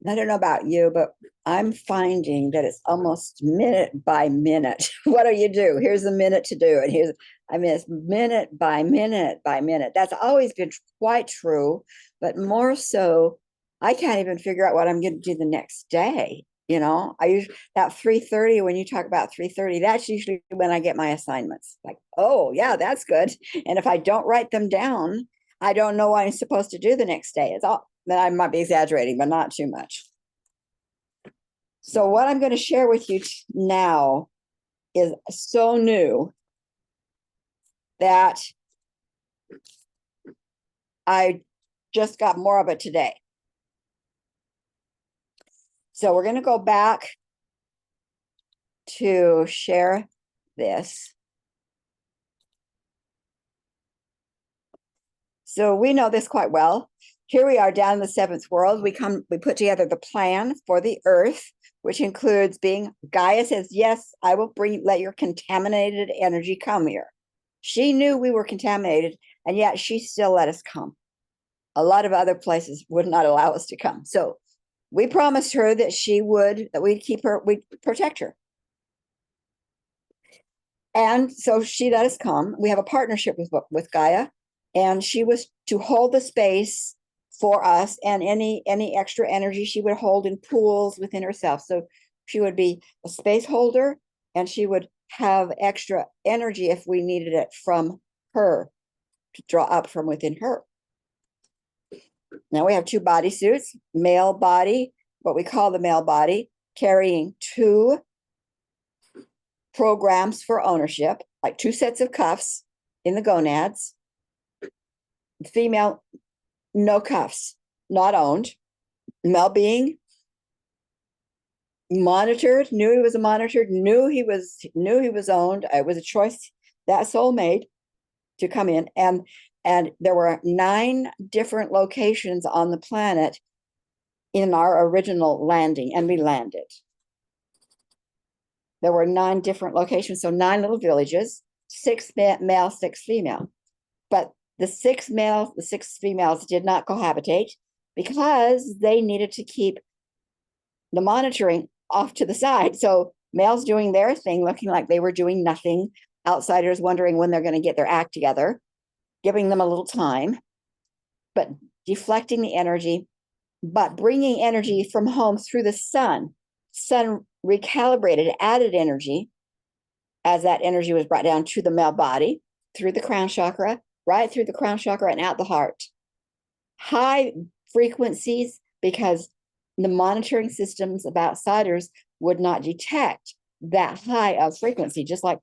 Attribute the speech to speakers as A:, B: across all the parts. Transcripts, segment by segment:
A: I don't know about you, but I'm finding that it's almost minute by minute. What do you do? Here's a minute to do it. It's minute by minute by minute. That's always been quite true, but more so, I can't even figure out what I'm going to do the next day. I usually that 3:30, when you talk about 3:30, that's usually when I get my assignments. Like, oh yeah, that's good. And if I don't write them down, I don't know what I'm supposed to do the next day. It's all that I might be exaggerating, but not too much. So what I'm going to share with you now is so new that I just got more of it today. So we're going to go back to share this. So we know this quite well. Here we are down in the seventh world. We put together the plan for the earth, which includes Gaia says, yes, I will let your contaminated energy come here. She knew we were contaminated, and yet she still let us come. A lot of other places would not allow us to come. So we promised her that we'd keep her, we'd protect her. And so she let us come. We have a partnership with Gaia, and she was to hold the space for us, and any extra energy she would hold in pools within herself. So she would be a space holder, and she would have extra energy if we needed it from her, to draw up from within her. Now we have two bodysuits, male body, what we call the male body, carrying two programs for ownership, like two sets of cuffs in the gonads. Female, no cuffs, not owned. Male being monitored, knew he was monitored, knew he was owned. It was a choice that soul made to come in. And there were 9 different locations on the planet in our original landing, and we landed. There were 9 different locations, so 9 little villages, 6 male, 6 female. But the 6 males, the 6 females did not cohabitate because they needed to keep the monitoring off to the side. So males doing their thing, looking like they were doing nothing, outsiders wondering when they're going to get their act together, giving them a little time, but deflecting the energy, but bringing energy from home through the sun. Sun recalibrated, added energy as that energy was brought down to the male body through the crown chakra, right through the crown chakra and out the heart. High frequencies, because the monitoring systems of outsiders would not detect that high of frequency, just like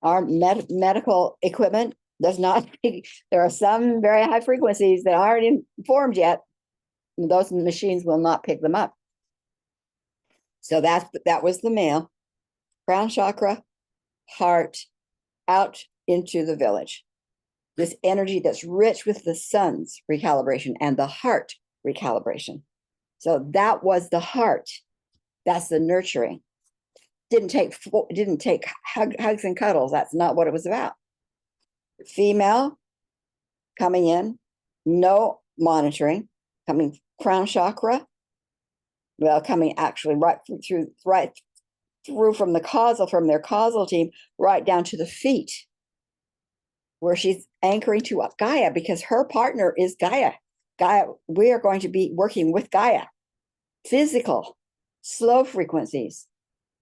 A: our medical equipment does not. There are some very high frequencies that aren't informed yet. Those machines will not pick them up. So that was the male. Crown chakra, heart, out into the village. This energy that's rich with the sun's recalibration and the heart recalibration. So that was the heart. That's the nurturing. Didn't take hugs and cuddles. That's not what it was about. Female coming in, no monitoring, coming crown chakra. Well, coming actually right through from their causal team, right down to the feet, where she's anchoring to Gaia, because her partner is Gaia. Gaia, we are going to be working with Gaia, physical, slow frequencies,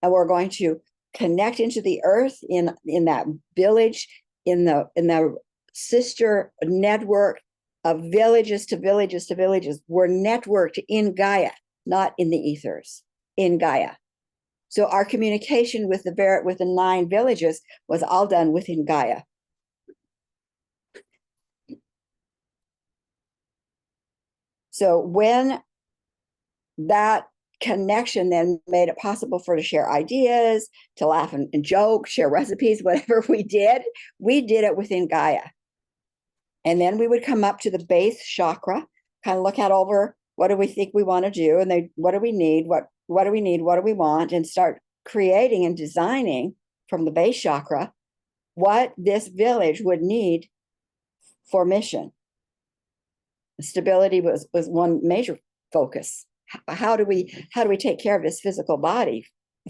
A: and we're going to connect into the earth in that village, in the sister network of villages to villages to villages. We're networked in Gaia, not in the ethers, in Gaia. So our communication with the 9 villages was all done within Gaia. So when that connection then made it possible for her to share ideas, to laugh and joke, share recipes, whatever we did it within Gaia. And then we would come up to the base chakra, kind of look out over what do we think we want to do, and what do we need, what do we need, what do we want, and start creating and designing from the base chakra what this village would need for mission. Stability was one major focus. How do we take care of this physical body,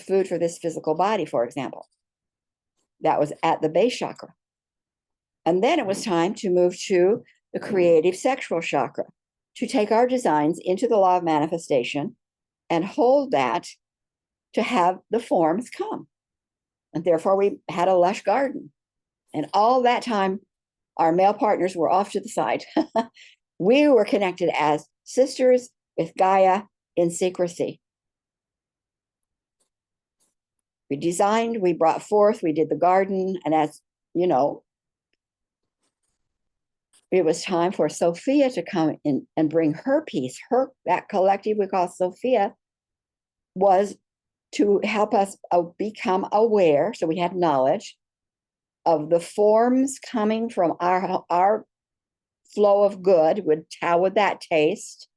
A: food for this physical body, for example? That was at the base chakra. And then it was time to move to the creative sexual chakra, to take our designs into the law of manifestation and hold that to have the forms come. And therefore, we had a lush garden. And all that time, our male partners were off to the side. We were connected as sisters with Gaia in secrecy. We designed, we brought forth, we did the garden. And as you know, it was time for Sophia to come in and bring her piece. That collective we call Sophia was to help us become aware. So we had knowledge of the forms coming from our flow of good. How would that taste?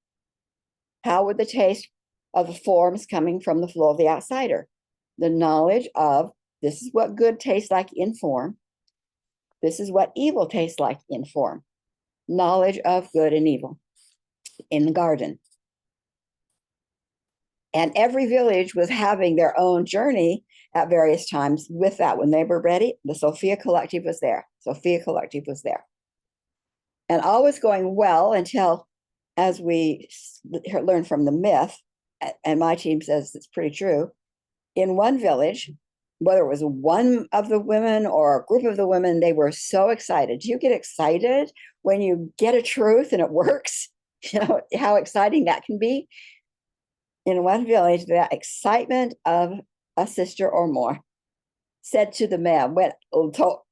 A: How would the taste of the forms coming from the flow of the outsider? The knowledge of this is what good tastes like in form. This is what evil tastes like in form. Knowledge of good and evil in the garden. And every village was having their own journey at various times with that. When they were ready, the Sophia Collective was there. Sophia Collective was there. And all was going well until, as we learned from the myth, and my team says it's pretty true, in one village, whether it was one of the women or a group of the women, they were so excited. Do you get excited when you get a truth and it works? You know how exciting that can be? In one village, that excitement of a sister or more said to the male, went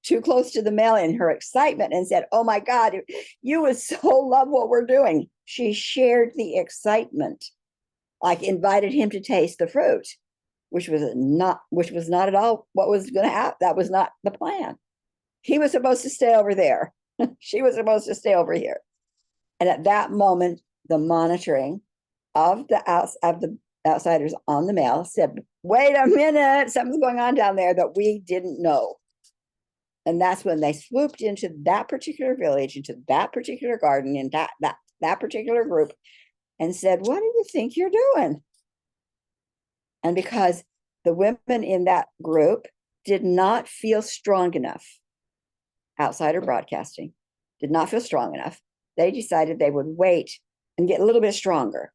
A: too close to the male in her excitement and said, "Oh my God, you would so love what we're doing." She shared the excitement, like invited him to taste the fruit, which was not at all what was going to happen. That was not the plan. He was supposed to stay over there. She was supposed to stay over here. And at that moment, the monitoring of the outsiders on the male said, "Wait a minute, something's going on down there that we didn't know." And that's when they swooped into that particular village, into that particular garden, in that particular group, and said, "What do you think you're doing?" And because the women in that group did not feel strong enough, outsider broadcasting did not feel strong enough, they decided they would wait and get a little bit stronger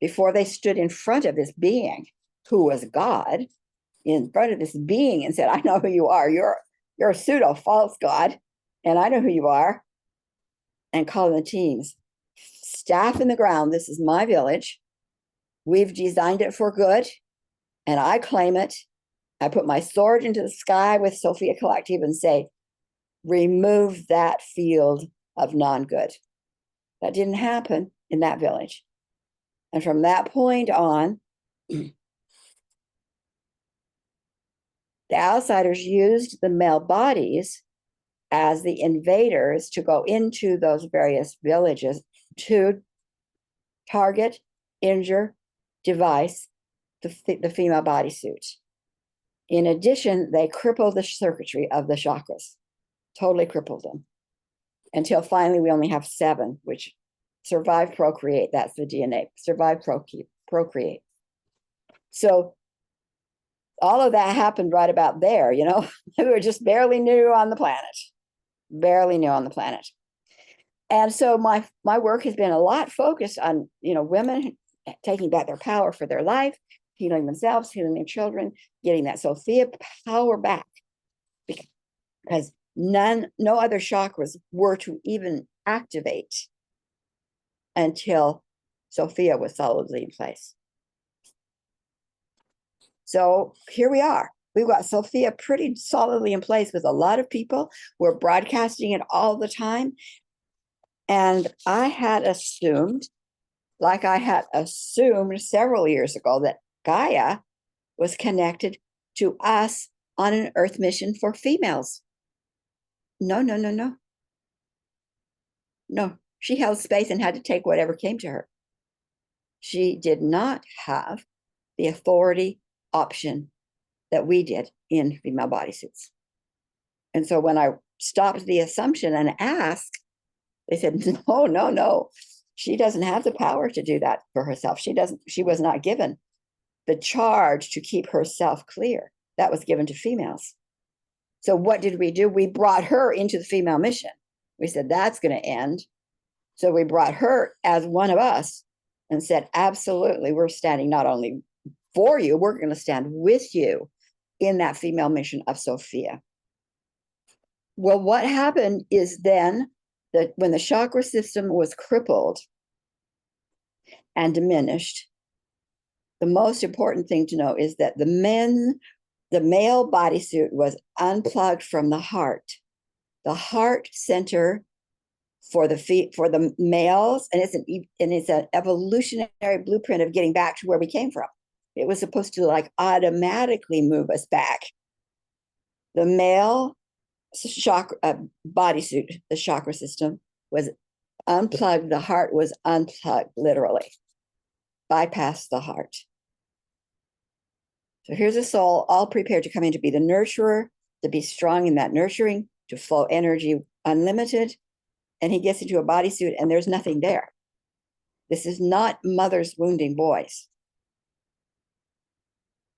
A: before they stood in front of this being who was God, in front of this being, and said, "I know who you are. You're a pseudo false God, and I know who you are." And calling the teams, staff in the ground, this is my village. We've designed it for good, and I claim it. I put my sword into the sky with Sophia Collective and say, remove that field of non-good. That didn't happen in that village. And from that point on, the outsiders used the male bodies as the invaders to go into those various villages to target, injure, device the female bodysuit. In addition, they crippled the circuitry of the chakras, totally crippled them, until finally we only have 7, which survive, procreate. That's the DNA. Survive, procreate. So all of that happened right about there, you know. We were just barely new on the planet. Barely new on the planet. And so my work has been a lot focused on, you know, women taking back their power for their life, healing themselves, healing their children, getting that Sophia power back. Because no other chakras were to even activate until Sophia was solidly in place. So here we are. We've got Sophia pretty solidly in place with a lot of people. We're broadcasting it all the time. And I had assumed, like I had assumed several years ago, that Gaia was connected to us on an Earth mission for females. No. No, she held space and had to take whatever came to her. She did not have the authority option that we did in female bodysuits. And so when I stopped the assumption and asked, they said, no. She doesn't have the power to do that for herself. She was not given the charge to keep herself clear. That was given to females. So what did we do? We brought her into the female mission. We said, that's going to end. So we brought her as one of us and said, absolutely, we're standing not only for you, we're going to stand with you in that female mission of Sophia. Well, what happened is then that when the chakra system was crippled and diminished, the most important thing to know is that the male bodysuit was unplugged from the heart center for the males, and it's an evolutionary blueprint of getting back to where we came from. It was supposed to like automatically move us back. The male chakra bodysuit, the chakra system, was unplugged. The heart was unplugged, literally, bypassed the heart. So here's a soul all prepared to come in to be the nurturer, to be strong in that nurturing, to flow energy unlimited. And he gets into a bodysuit and there's nothing there. This is not mothers wounding boys.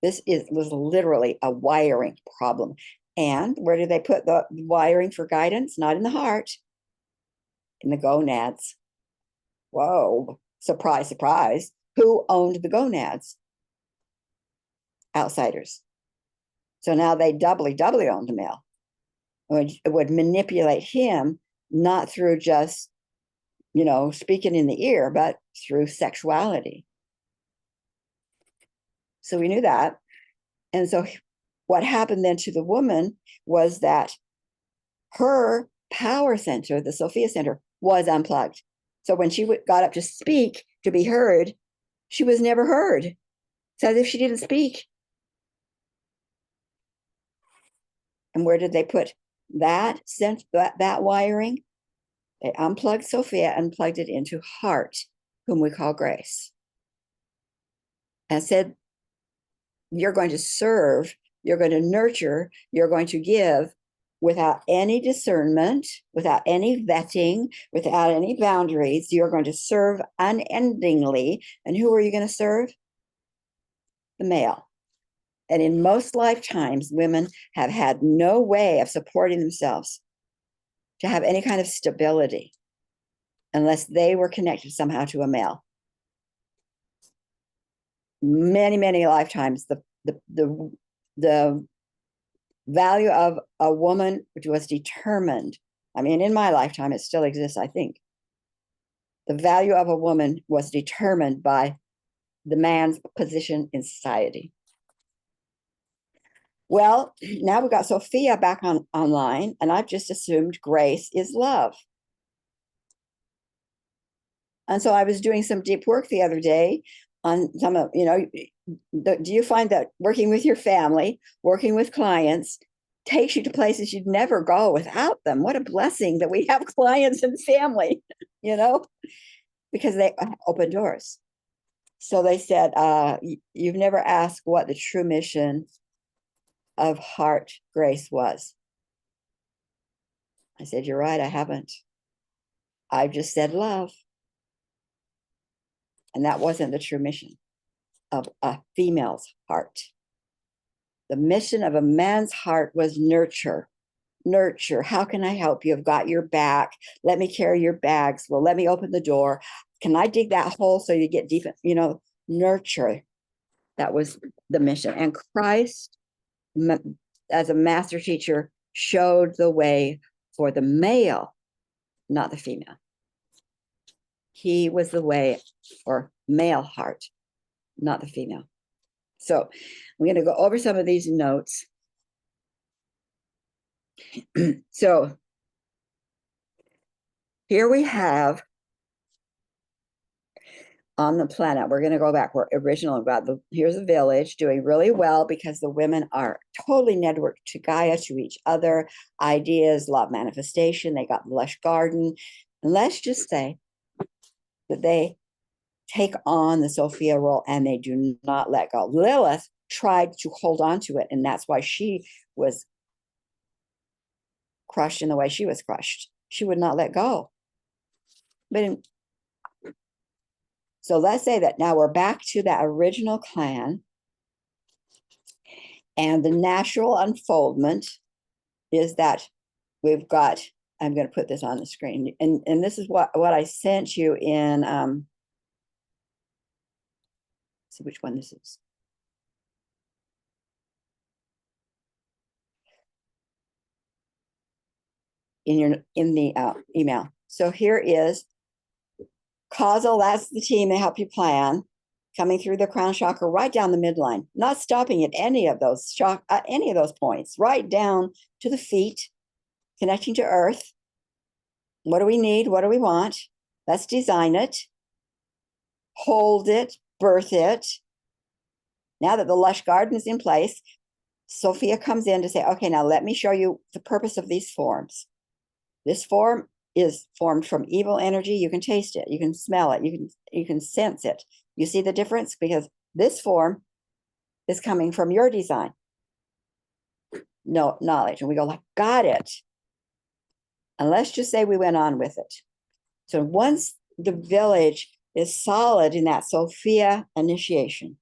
A: This was literally a wiring problem. And where do they put the wiring for guidance? Not in the heart, in the gonads. Whoa, surprise, surprise. Who owned the gonads? Outsiders. So now they doubly owned the male. It would manipulate him, not through just, speaking in the ear, but through sexuality. So we knew that. And so what happened then to the woman was that her power center, the Sophia center, was unplugged. So when she got up to speak, to be heard, she was never heard. It's as if she didn't speak. And where did they put that wiring? They unplugged Sophia and plugged it into heart, whom we call Grace. And said, you're going to serve, you're going to nurture, you're going to give without any discernment, without any vetting, without any boundaries. You're going to serve unendingly. And who are you going to serve? The male. And in most lifetimes, women have had no way of supporting themselves to have any kind of stability unless they were connected somehow to a male. Many lifetimes, the value of a woman was determined. I mean, in my lifetime, it still exists, I think. The value of a woman was determined by the man's position in society. Well, now we've got Sophia back online, and I've just assumed Grace is love. And so I was doing some deep work the other day on some of, do you find that working with your family, working with clients, takes you to places you'd never go without them? What a blessing that we have clients and family, because they open doors. So they said, you've never asked what the true mission of Heart Grace was. I said, you're right, I haven't. I've just said love. And that wasn't the true mission of a female's heart. The mission of a man's heart was nurture. Nurture. How can I help you? I've got your back. Let me carry your bags. Well, let me open the door. Can I dig that hole so you get deep? Nurture. That was the mission. And Christ, as a master teacher, showed the way for the male, not the female. He was the way for male heart, not the female. So I'm going to go over some of these notes. So here we have on the planet, we're going to go back where original about here's a village doing really well because the women are totally networked to Gaia, to each other, ideas, love manifestation. They got the lush garden. And let's just say that they take on the Sophia role and they do not let go. Lilith tried to hold on to it, and that's why she was crushed in the way she was crushed. She would not let go. But So let's say that now we're back to that original clan, and the natural unfoldment is that we've got, I'm going to put this on the screen, and this is what I sent you in, see which one this is. In the email. So here is causal, that's the team that help you plan, coming through the crown chakra right down the midline, not stopping at any of those points, right down to the feet, connecting to earth. What do we need? What do we want? Let's design it, hold it, birth it. Now that the lush garden is in place, Sophia comes in to say, okay, now let me show you the purpose of these forms. This form is formed from evil energy. You can taste it, you can smell it, you can sense it. You see the difference? Because this form is coming from your design. No knowledge. And we go like, got it. And let's just say we went on with it. So once the village is solid in that Sophia initiation,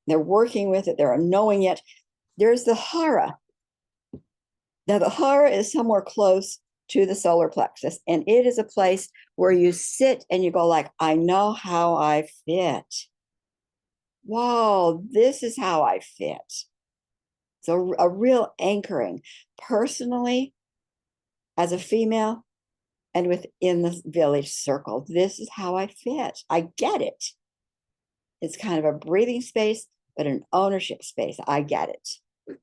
A: they're working with it, they're knowing it. There's the Hara. Now the Hara is somewhere close to the solar plexus, and it is a place where you sit and you go like, I know how I fit. Wow, this is how I fit. So a real anchoring personally as a female and within the village circle. This is how I fit. I get it. It's kind of a breathing space, but an ownership space. I get it.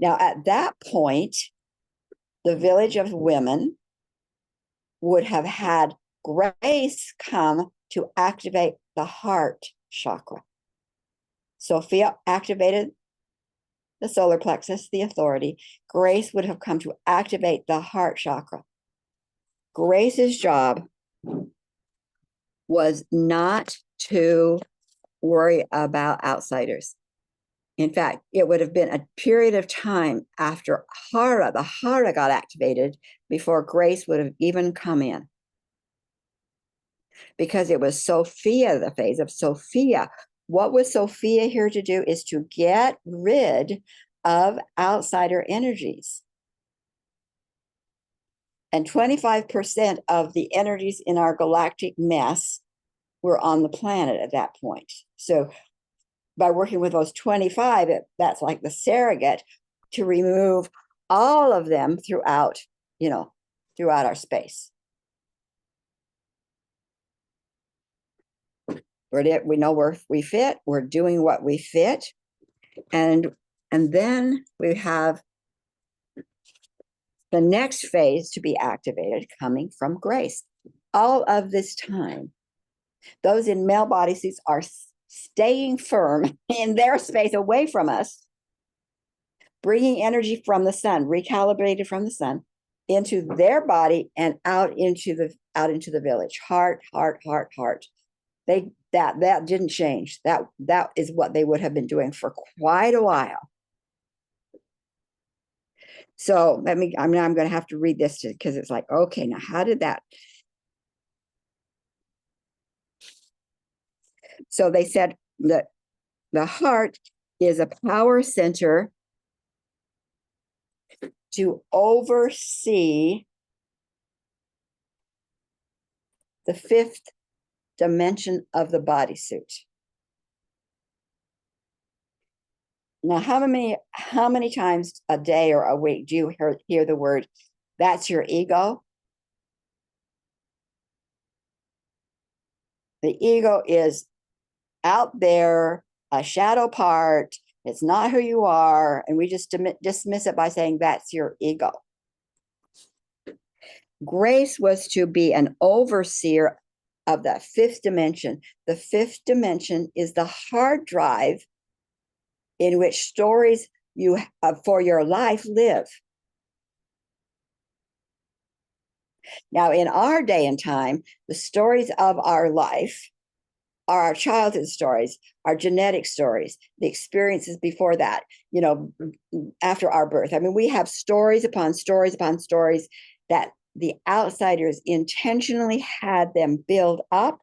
A: Now, at that point, the village of women would have had Grace come to activate the heart chakra. Sophia activated the solar plexus, the authority. Grace would have come to activate the heart chakra. Grace's job was not to worry about outsiders. In fact, it would have been a period of time after the Hara got activated before Grace would have even come in. Because it was Sophia, the phase of Sophia. What was Sophia here to do is to get rid of outsider energies. And 25% of the energies in our galactic mess were on the planet at that point. So by working with those 25, that's like the surrogate to remove all of them throughout our space. We know where we fit. We're doing what we fit. And then we have the next phase to be activated coming from Grace. All of this time, those in male bodysuits are staying firm in their space away from us, bringing energy from the sun, recalibrated from the sun, into their body and out into the village. Heart, heart, heart, heart. That didn't change. That is what they would have been doing for quite a while. So I'm going to have to read this because it's like, okay, now how did that? So they said that the heart is a power center to oversee the fifth dimension of the bodysuit. Now, how many times a day or a week do you hear the word, that's your ego? The ego is out there, a shadow part. It's not who you are. And we just dismiss it by saying that's your ego. Grace was to be an overseer of that fifth dimension. The fifth dimension is the hard drive in which stories you for your life live. Now, in our day and time, the stories of our life are our childhood stories, our genetic stories, the experiences before that, after our birth. I mean, we have stories upon stories upon stories that the outsiders intentionally had them build up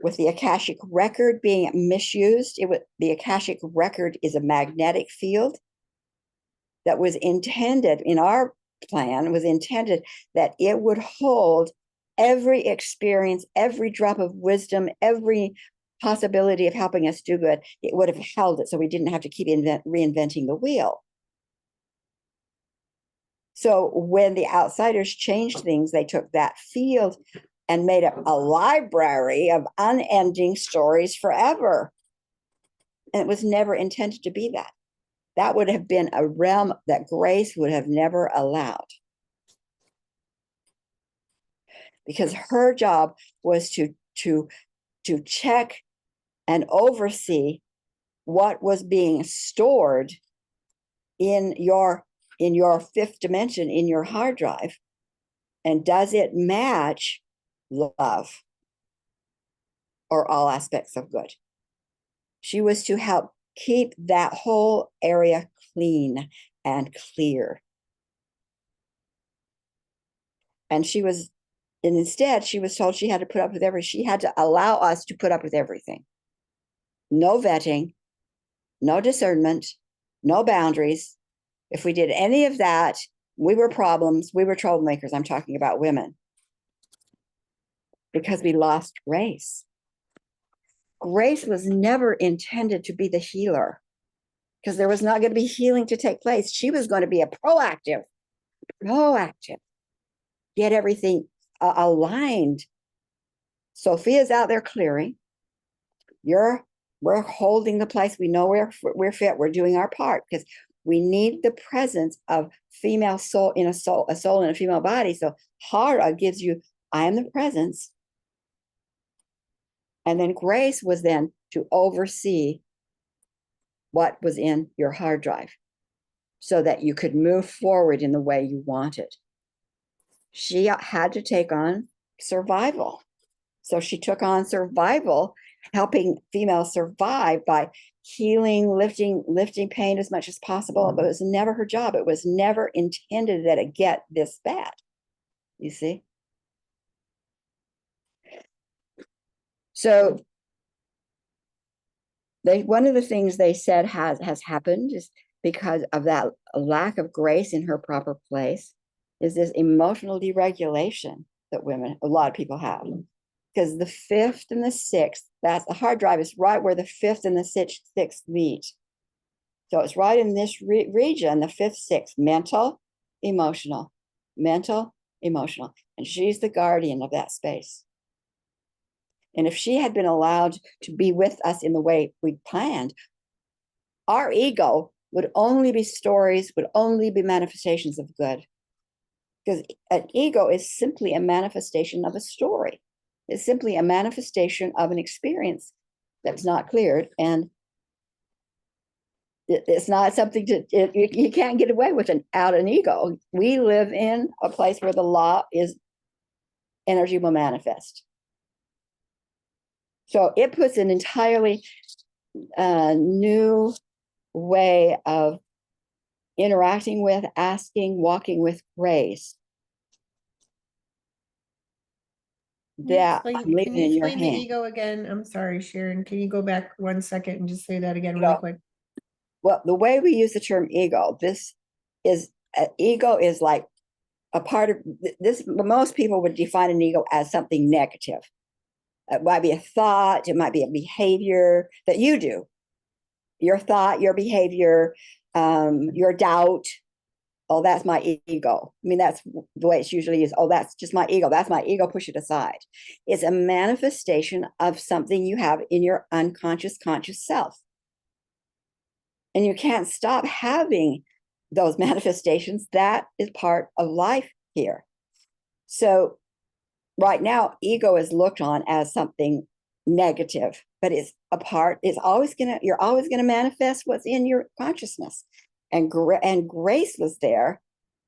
A: with the Akashic record being misused, the Akashic record is a magnetic field that was intended in our plan, was intended that it would hold every experience, every drop of wisdom, every possibility of helping us do good. It would have held it so we didn't have to keep reinventing the wheel. So when the outsiders changed things, they took that field and made up a library of unending stories forever. And it was never intended to be that. That would have been a realm that grace would have never allowed. Because her job was to check and oversee what was being stored in your fifth dimension, in your hard drive, and does it match love or all aspects of good? She was to help keep that whole area clean and clear. And instead she was told she had to put up with she had to allow us to put up with everything. No vetting, no discernment, no boundaries. If we did any of that, we were problems. We were troublemakers. I'm talking about women. Because we lost grace. Grace was never intended to be the healer, because there was not going to be healing to take place. She was going to be a proactive, get everything aligned. Sophia's out there clearing. We're holding the place. We know we're fit. We're doing our part, because we need the presence of female soul in a soul in a female body. So Hara gives you, I am the presence. And then grace was then to oversee what was in your hard drive so that you could move forward in the way you wanted. She had to take on survival. So she took on survival, helping females survive by healing, lifting pain as much as possible. But it was never her job. It was never intended that it get this bad. You see? So one of the things they said has happened is because of that lack of grace in her proper place is this emotional deregulation that a lot of people have. Because the fifth and the sixth, that's the hard drive is right where the fifth and the sixth meet. So it's right in this region, the fifth, sixth, mental, emotional. And she's the guardian of that space. And if she had been allowed to be with us in the way we planned, our ego would only be stories, would only be manifestations of good. Because an ego is simply a manifestation of a story. It's simply a manifestation of an experience that's not cleared. And it's not something you can't get away with out an ego. We live in a place where the law is energy will manifest. So it puts an entirely new way of interacting with, asking, walking with grace. That I'm leaving in your hand.
B: The ego again? I'm sorry, Sharon. Can you go back 1 second and just say that again really quick?
A: Well, the way we use the term ego, ego is like a part of this. Most people would define an ego as something negative. It might be a thought, it might be a behavior that you do. Your thought, your behavior, your doubt. Oh, that's my ego. I mean, that's the way it's usually is. Oh, that's just my ego. That's my ego. Push it aside. It's a manifestation of something you have in your unconscious, conscious self. And you can't stop having those manifestations. That is part of life here. So right now, ego is looked on as something negative, but it's you're always gonna manifest what's in your consciousness. And grace was there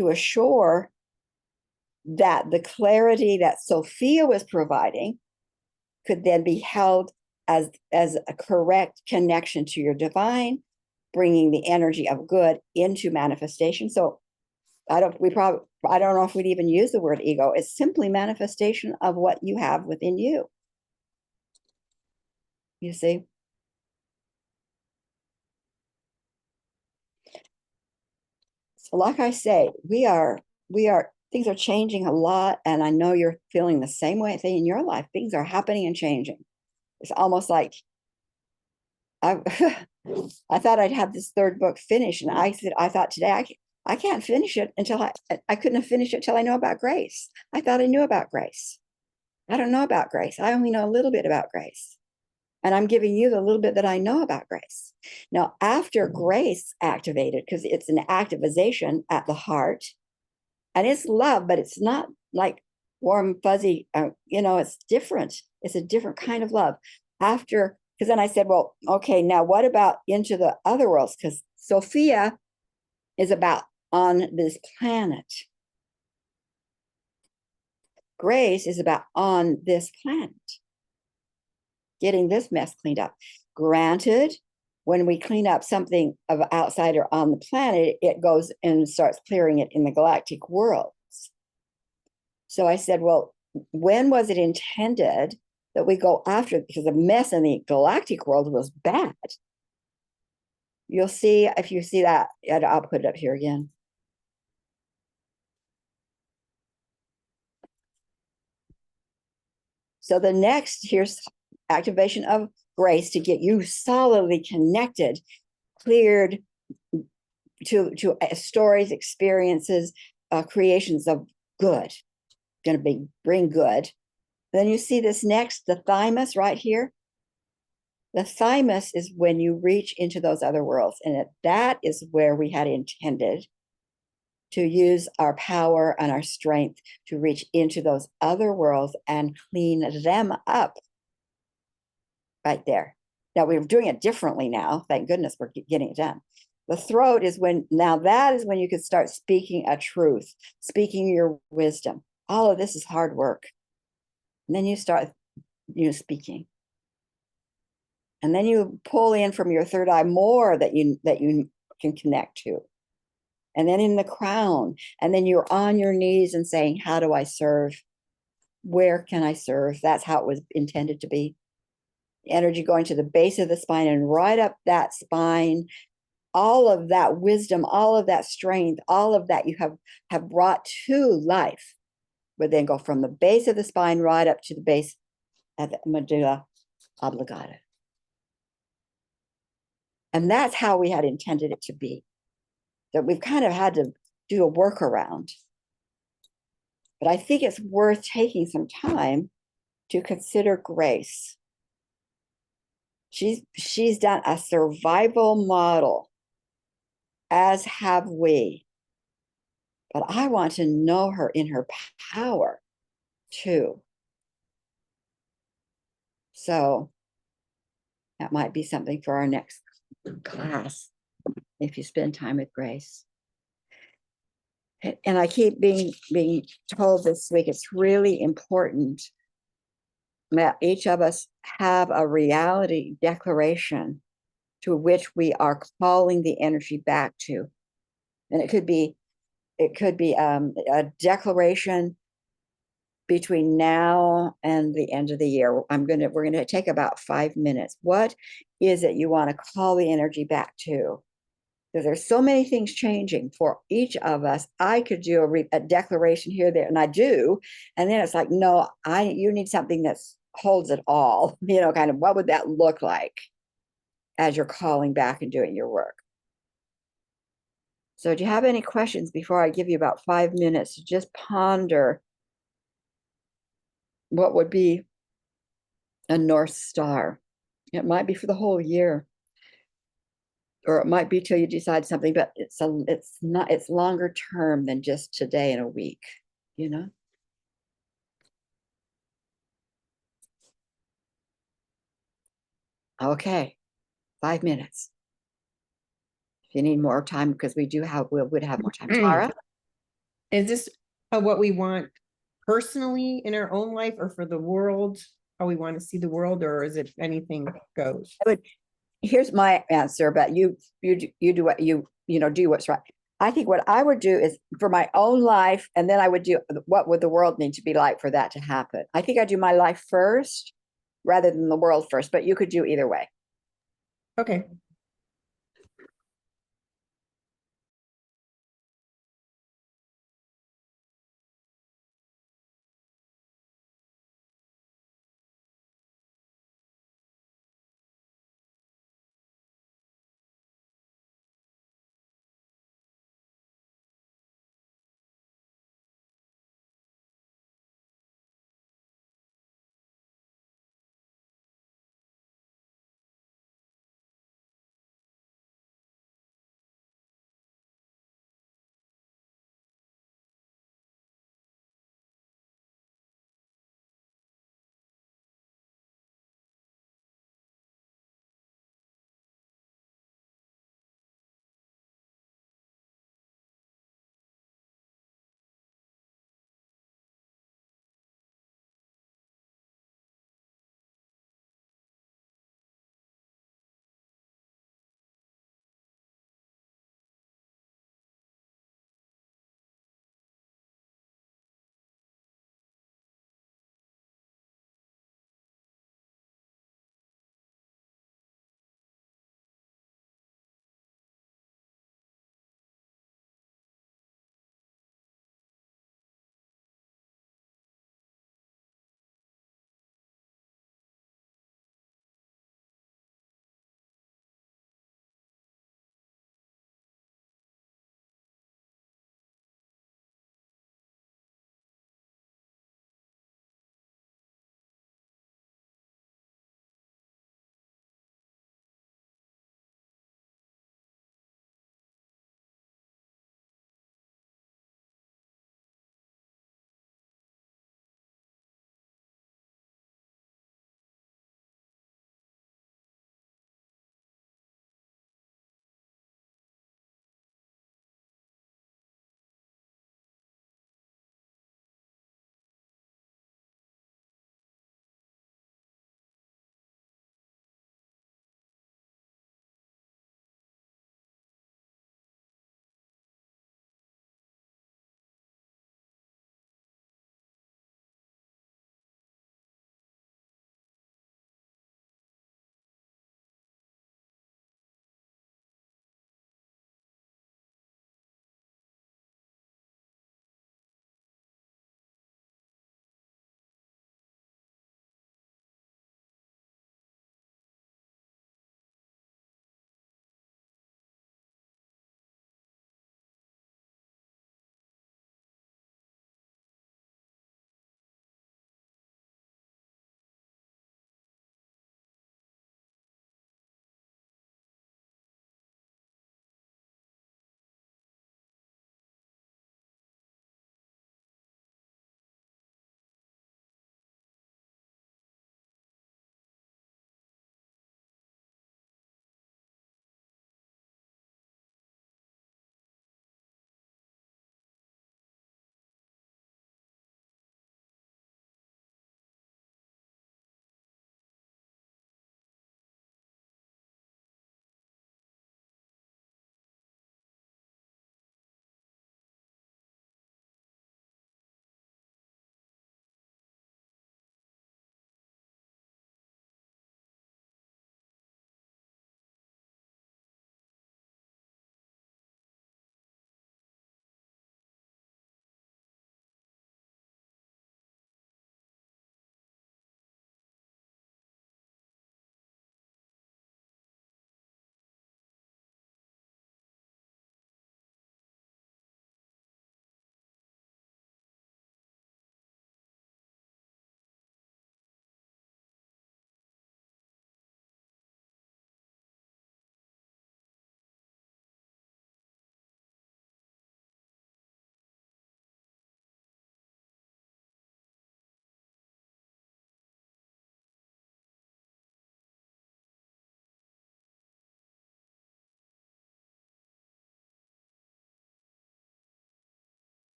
A: to assure that the clarity that Sophia was providing could then be held as a correct connection to your divine, bringing the energy of good into manifestation. So I don't know if we'd even use the word ego. It's simply manifestation of what you have within you. You see? So like I say, things are changing a lot. And I know you're feeling the same way thing in your life. Things are happening and changing. It's almost like I I thought I'd have this third book finished. And I thought today I can't finish it until I couldn't have finished it till I know about grace. I thought I knew about grace. I don't know about grace. I only know a little bit about grace. And I'm giving you the little bit that I know about grace. Now, after grace activated, because it's an activization at the heart, and it's love, but it's not like warm, fuzzy, it's different. It's a different kind of love. Because then I said, well, okay, now what about into the other worlds? Because Sophia is about on this planet. Grace is about on this planet, getting this mess cleaned up. Granted, when we clean up something of outsider on the planet, it goes and starts clearing it in the galactic worlds. So I said, well, when was it intended that we go after it? Because the mess in the galactic world was bad. You'll see, if you see that, I'll put it up here again. So the next, here's activation of grace to get you solidly connected, cleared to stories, experiences, creations of good. Going to bring good. Then you see this next, the thymus right here. The thymus is when you reach into those other worlds, and that is where we had intended to use our power and our strength to reach into those other worlds and clean them up right there. Now we're doing it differently now. Thank goodness we're getting it done. The throat is that is when you can start speaking a truth, speaking your wisdom. All of this is hard work. And then you start, speaking. And then you pull in from your third eye more that you can connect to. And then in the crown, and then you're on your knees and saying, how do I serve? Where can I serve? That's how it was intended to be. Energy going to the base of the spine and right up that spine. All of that wisdom, all of that strength, all of that you have brought to life would then go from the base of the spine right up to the base of the medulla oblongata. And that's how we had intended it to be. That we've kind of had to do a workaround. But I think it's worth taking some time to consider grace. She's done a survival model, as have we. But I want to know her in her power too. So that might be something for our next class, if you spend time with Grace. And I keep being told this week, it's really important that each of us have a reality declaration to which we are calling the energy back to. And it could be a declaration between now and the end of the year. We're gonna take about 5 minutes. What is it you want to call the energy back to? Because there's so many things changing for each of us. I could do a declaration here, there, and I do. And then it's like, no, you need something that holds it all, kind of what would that look like as you're calling back and doing your work? So do you have any questions before I give you about 5 minutes to just ponder what would be a North Star? It might be for the whole year, or it might be till you decide something, but it's longer term than just today and a week, Okay, 5 minutes. If you need more time, because we would have more time. Tara?
B: Is this what we want personally in our own life or for the world? How we want to see the world, or is it anything goes?
A: Here's my answer, but you do what do what's right. I think what I would do is for my own life, and then I would do what would the world need to be like for that to happen. I think I do my life first, rather than the world first, but you could do either way.
B: Okay.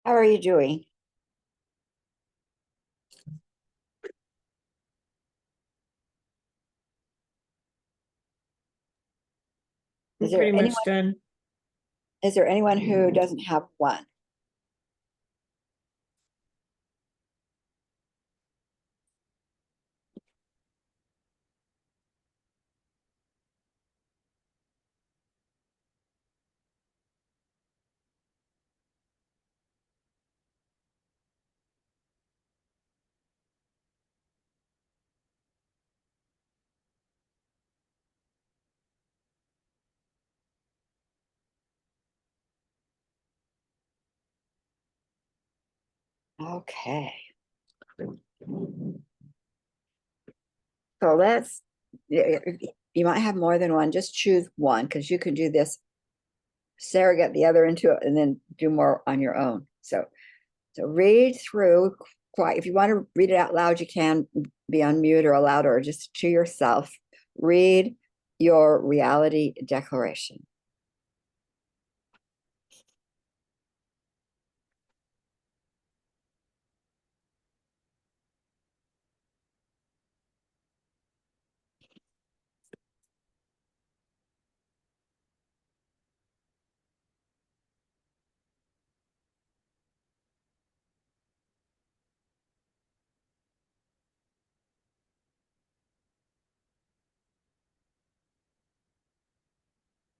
A: How are you doing?
B: We're
A: Is there
B: pretty
A: anyone,
B: much done.
A: is there anyone who doesn't have one? Okay. So you might have more than one, just choose one, because you can do this, surrogate the other into it, and then do more on your own. So read through quite, if you want to read it out loud, you can be on mute or aloud or just to yourself. Read your reality declaration.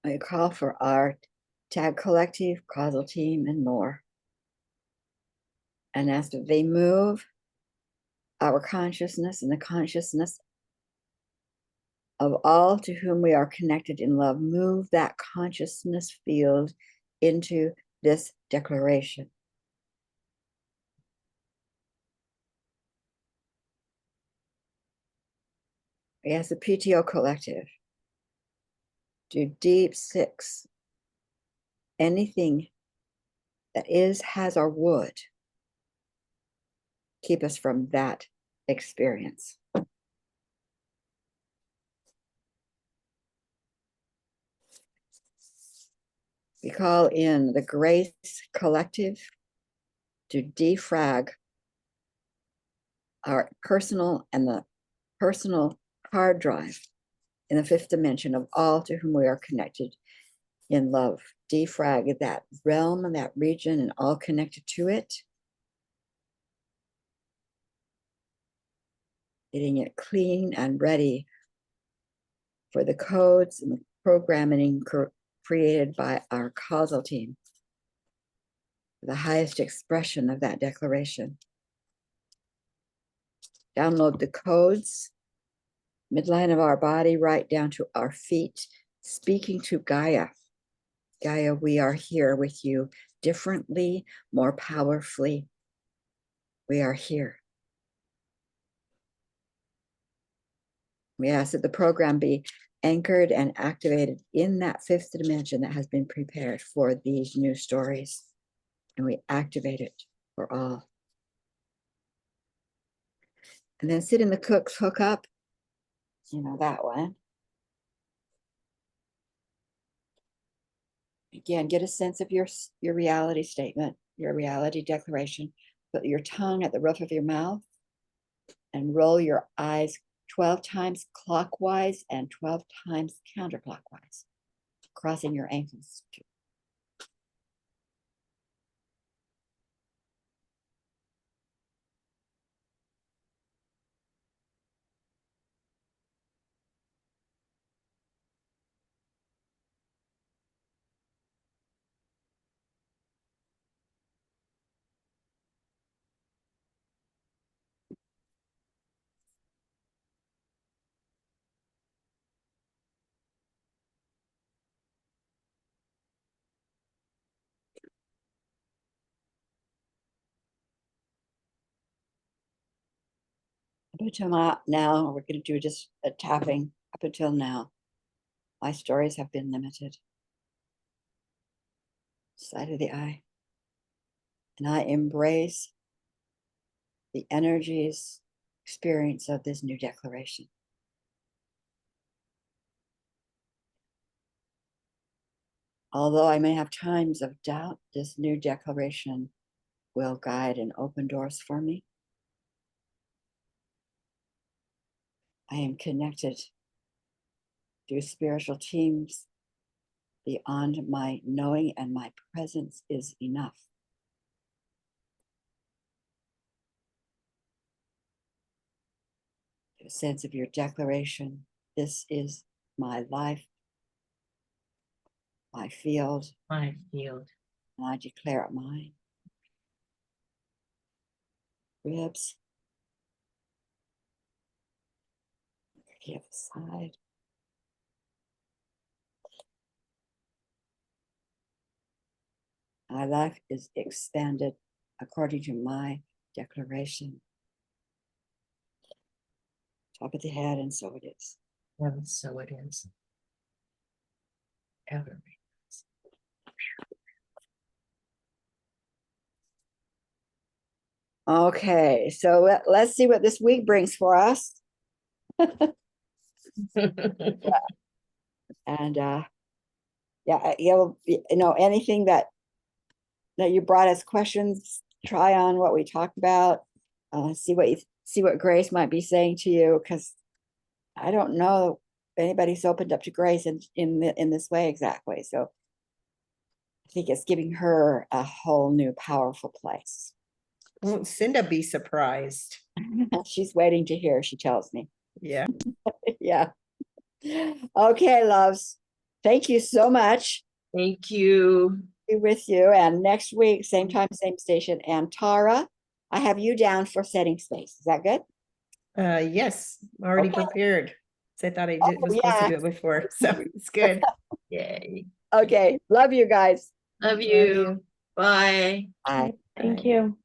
A: I call for our TAG collective, causal team, and more. And as they move our consciousness and the consciousness of all to whom we are connected in love, move that consciousness field into this declaration. As the PTO collective, do deep six, anything that is, has, or would keep us from that experience. We call in the Grace Collective to defrag our personal and the personal hard drive in the fifth dimension of all to whom we are connected in love. Defrag that realm and that region and all connected to it. Getting it clean and ready for the codes and the programming created by our causal team. The highest expression of that declaration. Download the codes, midline of our body, right down to our feet, speaking to Gaia. Gaia, we are here with you differently, more powerfully. We are here. We ask that the program be anchored and activated in that fifth dimension that has been prepared for these new stories. And we activate it for all. And then sit in the cook's hookup, you know, that one. Again, get a sense of your reality statement, your reality declaration. Put your tongue at the roof of your mouth and roll your eyes 12 times clockwise and 12 times counterclockwise, crossing your ankles. Up until now, we're going to do just a tapping. Up until now, my stories have been limited. Side of the eye. And I embrace the energies, experience of this new declaration. Although I may have times of doubt, this new declaration will guide and open doors for me. I am connected through spiritual teams beyond my knowing, and my presence is enough. A sense of your declaration. This is my life, my field,
C: My field.
A: and I declare it mine. Ribs. The other side. My life is expanded according to my declaration. Top of the head, and so it is.
C: And so it is. Ever.
A: Okay, so let's see what this week brings for us. And yeah, you'll anything that you brought as questions, try on what we talked about. See what Grace might be saying to you, because I don't know if anybody's opened up to Grace in this way exactly. So I think it's giving her a whole new powerful place.
B: Won't Cinda be surprised?
A: She's waiting to hear, she tells me.
B: Yeah.
A: Yeah. Okay, loves. Thank you so much.
C: Thank you.
A: Be with you. And next week, same time, same station. And Tara, I have you down for setting space. Is that good?
B: Yes, already
A: Okay.
B: prepared. So I thought I
A: Oh,
B: was supposed to
A: yeah.
B: do it before, so it's good.
C: Yay.
A: Okay. Love you guys.
C: Love
B: Love
C: you. Bye.
A: Bye.
B: Bye.
D: Thank you.